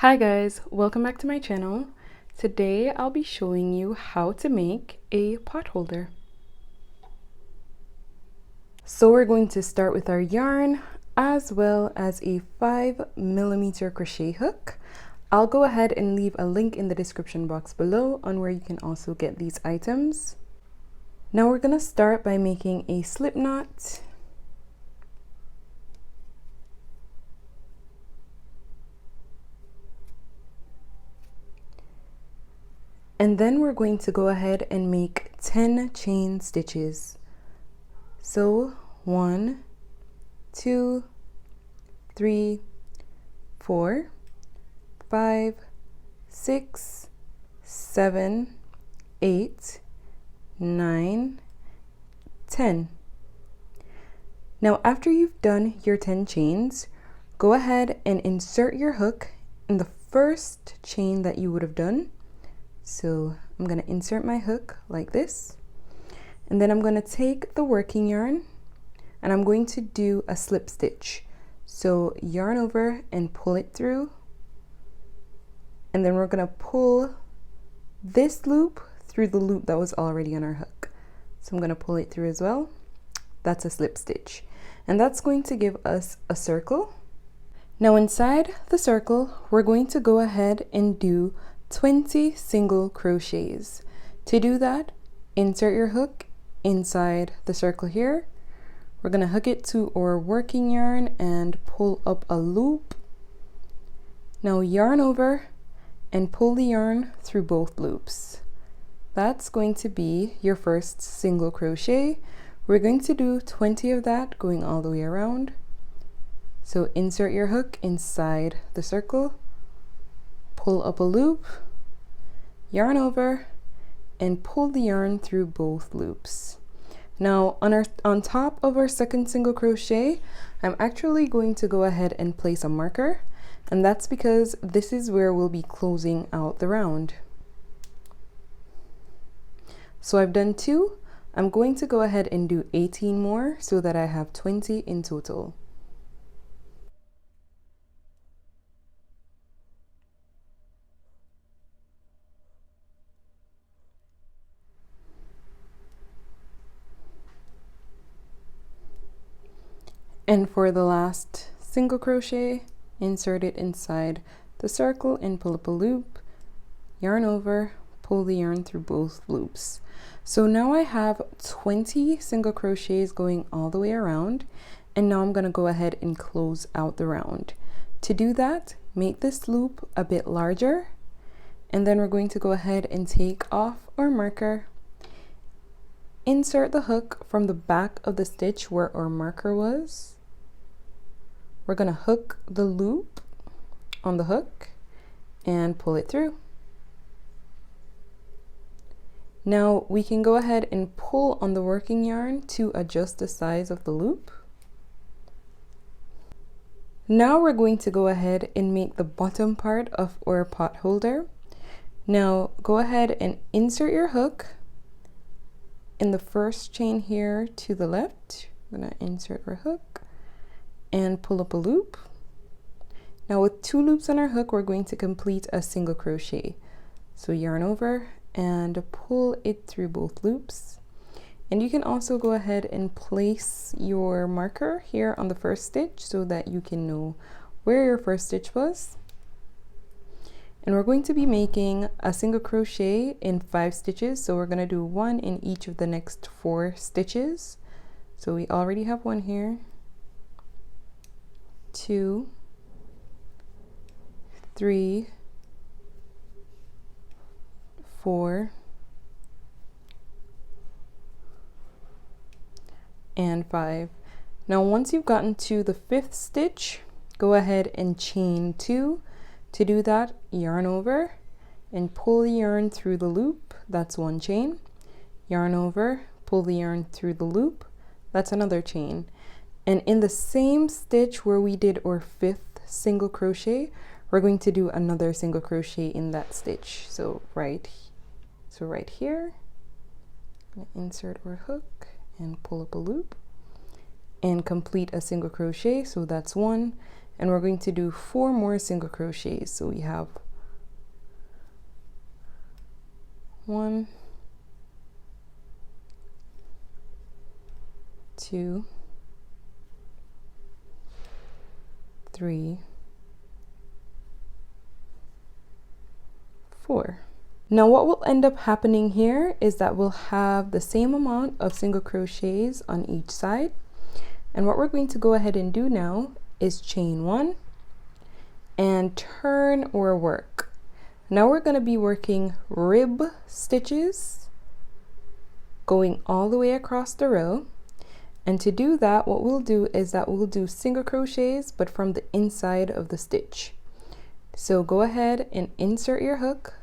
Hi guys, welcome back to my channel. Today I'll be showing you how to make a pot holder. So we're going to start with our yarn as well as a 5mm crochet hook. I'll go ahead and leave a link in the description box below on where you can also get these items. Now we're going to start by making a slip knot. And then we're going to go ahead and make 10 chain stitches. So 1, 2, 3, 4, 5, 6, 7, 8, 9, 10. Now after you've done your 10 chains, go ahead and insert your hook in the first chain that you would have done. So I'm going to insert my hook like this, and then I'm going to take the working yarn and I'm going to do a slip stitch. So yarn over and pull it through, and then we're going to pull this loop through the loop that was already on our hook. So I'm going to pull it through as well. That's a slip stitch, and that's going to give us a circle. Now inside the circle, we're going to go ahead and do 20 single crochets. To do that, insert your hook inside the circle here. We're going to hook it to our working yarn and pull up a loop. Now yarn over and pull the yarn through both loops. That's going to be your first single crochet. We're going to do 20 of that going all the way around. So insert your hook inside the circle, pull up a loop, yarn over, and pull the yarn through both loops. Now on top of our second single crochet, I'm actually going to go ahead and place a marker, and that's because this is where we'll be closing out the round. So I've done 2. I'm going to go ahead and do 18 more so that I have 20 in total. And for the last single crochet, insert it inside the circle and pull up a loop, yarn over, pull the yarn through both loops. So now I have 20 single crochets going all the way around, and now I'm going to go ahead and close out the round. To do that, make this loop a bit larger, and then we're going to go ahead and take off our marker, insert the hook from the back of the stitch where our marker was. We're going to hook the loop on the hook and pull it through. Now we can go ahead and pull on the working yarn to adjust the size of the loop. Now we're going to go ahead and make the bottom part of our pot holder. Now go ahead and insert your hook in the first chain here to the left. I'm going to insert our hook and pull up a loop. Now with 2 loops on our hook, we're going to complete a single crochet. So yarn over and pull it through both loops. And you can also go ahead and place your marker here on the first stitch so that you can know where your first stitch was. And we're going to be making a single crochet in 5 stitches. So we're going to do 1 in each of the next 4 stitches. So we already have 1 here, 2, 3, 4, and 5. Now once you've gotten to the 5th stitch, go ahead and chain 2. To do that, yarn over and pull the yarn through the loop. That's 1 chain. Yarn over, pull the yarn through the loop. That's another chain. And in the same stitch where we did our 5th single crochet, we're going to do another single crochet in that stitch. So right here, I'm going to insert our hook and pull up a loop and complete a single crochet. So that's 1. and we're going to do 4 more single crochets. So we have 1, 2, 3, 4. Now what will end up happening here is that we'll have the same amount of single crochets on each side, and what we're going to go ahead and do now is chain 1 and turn or work. Now we're going to be working rib stitches going all the way across the row, and to do that what we'll do is that we'll do single crochets but from the inside of the stitch. So go ahead and insert your hook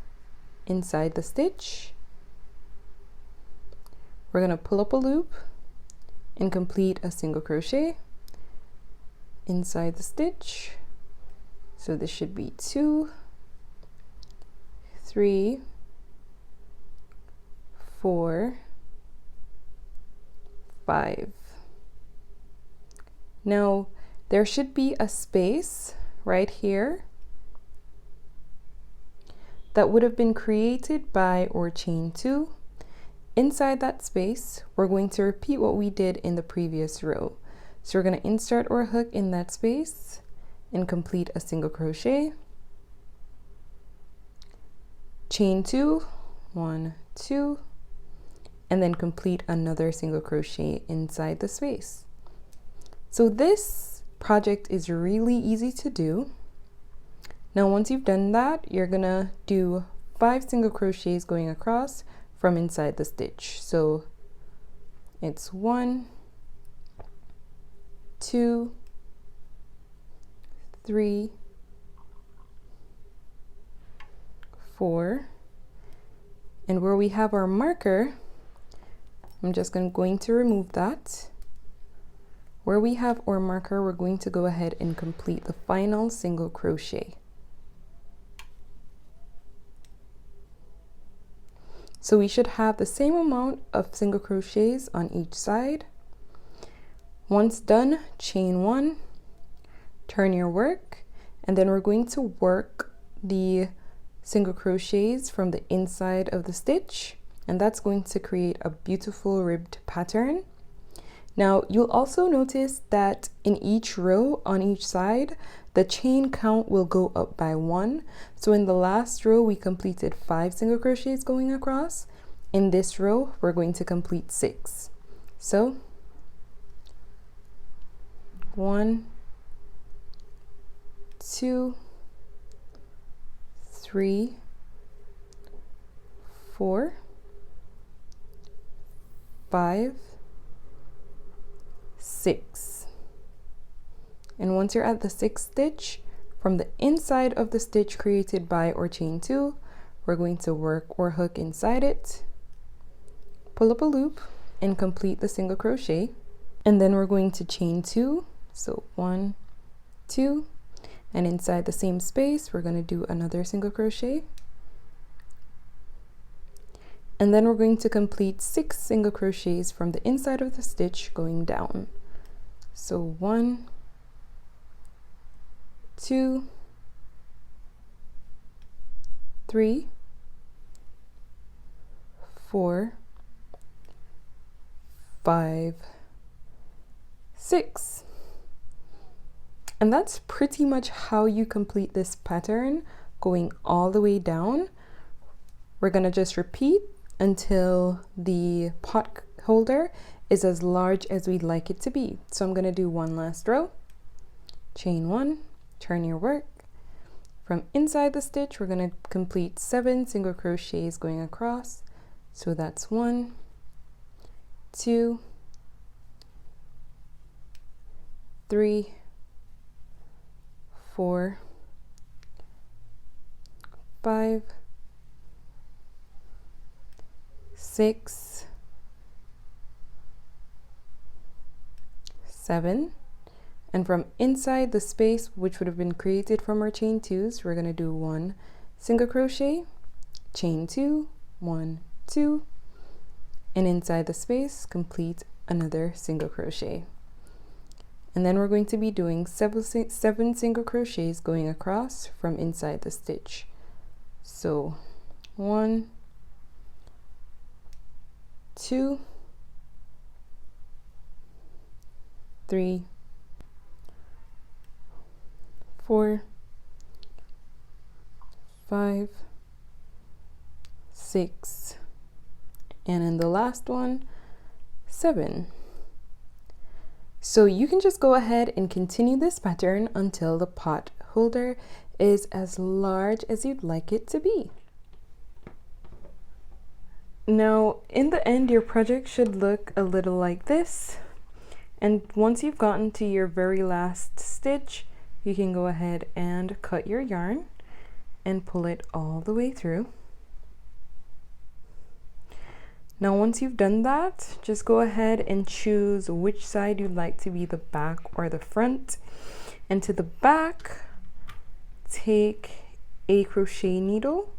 inside the stitch. We're going to pull up a loop and complete a single crochet inside the stitch. So this should be 2, 3, 4, 5. Now there should be a space right here that would have been created by or chain 2. Inside that space, we're going to repeat what we did in the previous row. So we're going to insert our hook in that space and complete a single crochet, chain 2, 1, 2, and then complete another single crochet inside the space. So this project is really easy to do. Now once you've done that, you're gonna do 5 single crochets going across from inside the stitch. So it's 1, 2, 3, 4, and where we have our marker, I'm just going to remove that. Where we have our marker, we're going to go ahead and complete the final single crochet. So we should have the same amount of single crochets on each side. Once done, chain 1, turn your work, and then we're going to work the single crochets from the inside of the stitch, and that's going to create a beautiful ribbed pattern. Now you'll also notice that in each row on each side, the chain count will go up by 1. So in the last row we completed 5 single crochets going across. In this row we're going to complete 6. So 1, 2, 3, 4, 5, 6. And once you're at the 6th stitch, from the inside of the stitch created by or chain 2, we're going to work or hook inside it, pull up a loop, and complete the single crochet. And then we're going to chain 2, so 1, 2, and inside the same space we're going to do another single crochet, and then we're going to complete 6 single crochets from the inside of the stitch going down. So 1, 2, 3, 4, 5, 6. And that's pretty much how you complete this pattern going all the way down. We're gonna just repeat until the pot holder is as large as we'd like it to be. So I'm gonna do one last row, chain 1, turn your work. From inside the stitch, we're gonna complete 7 single crochets going across. So that's 1, 2, 3, 4, 5, 6, 7, and from inside the space which would have been created from our chain 2s, we're going to do 1 single crochet, chain 2, 1, 2, and inside the space complete another single crochet. And then we're going to be doing 7 single crochets going across from inside the stitch. So 1, 2, 3, 4, 5, 6, and in the last one, 7. So you can just go ahead and continue this pattern until the pot holder is as large as you'd like it to be. Now, in the end, your project should look a little like this. And once you've gotten to your very last stitch, you can go ahead and cut your yarn and pull it all the way through. Now, once you've done that, just go ahead and choose which side you'd like to be the back or the front. And to the back, take a crochet needle.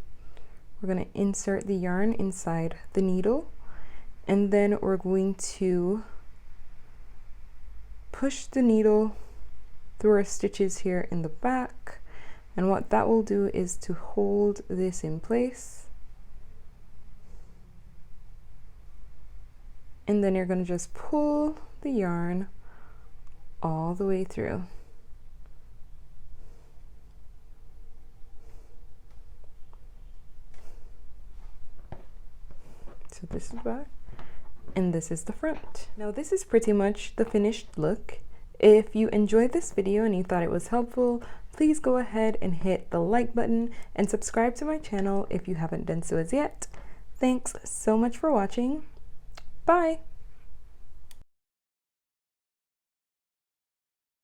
We're going to insert the yarn inside the needle, and then we're going to push the needle through our stitches here in the back. And what that will do is to hold this in place. And then you're going to just pull the yarn all the way through. So this is back and this is the front. Now this is pretty much the finished look. If you enjoyed this video and you thought it was helpful, please go ahead and hit the like button and subscribe to my channel if you haven't done so as yet. Thanks so much for watching. Bye!